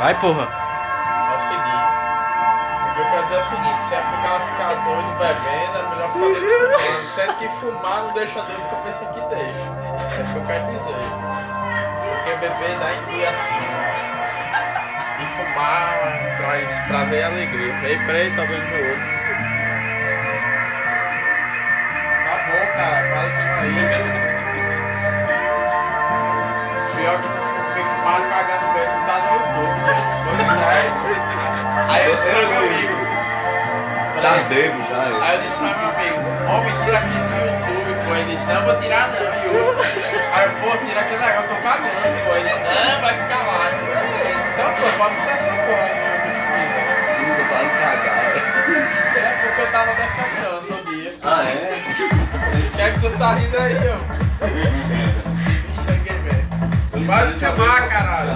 Vai, porra. É o seguinte. O que eu quero dizer é o seguinte, se é pro cara ficar doido bebendo, é melhor ficar fumando. Sendo que fumar não deixa doido, que eu penso que deixa. É isso que eu quero dizer. Porque beber dá embriação. E fumar traz prazer e alegria. Ei, peraí, tá vendo meu olho. Tá bom, cara, para de fumar isso. Pior que me fumaram cagando bem, não tá no YouTube, né? Pois é. Aí eu disse pra meu amigo. Tá bebo já. Aí eu disse pra meu amigo, homem, tira aqui no YouTube, pô. Ele disse, não, vou tirar não. E eu, aí eu, pô, tira aquele negócio, eu tô cagando, pô. Ele, não, vai ficar lá. Eu, beleza. Então, pô, pode botar essa porra aí no YouTube se quiser. Sim, você fala em cagar. É porque eu tava defendendo todo dia. Ah, é? O que é que tu tá rindo aí, ó? Cheguei, velho. Vai filmar, caralho.